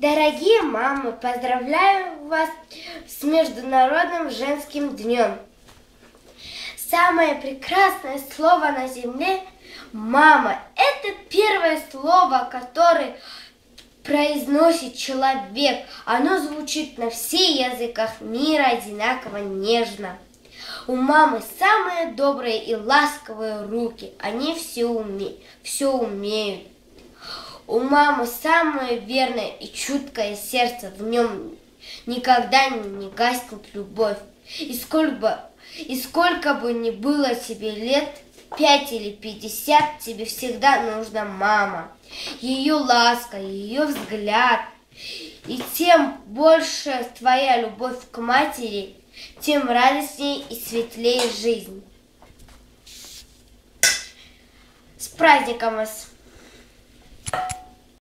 Дорогие мамы, поздравляю вас с Международным женским днем. Самое прекрасное слово на земле – мама. Это первое слово, которое произносит человек. Оно звучит на всех языках мира одинаково нежно. У мамы самые добрые и ласковые руки. Они все умеют. У мамы самое верное и чуткое сердце. В нем никогда не гаснет любовь. И сколько бы ни было тебе лет, 5 или 50, тебе всегда нужна мама. Ее ласка, ее взгляд. И тем больше твоя любовь к матери, тем радостнее и светлее жизнь. С праздником вас!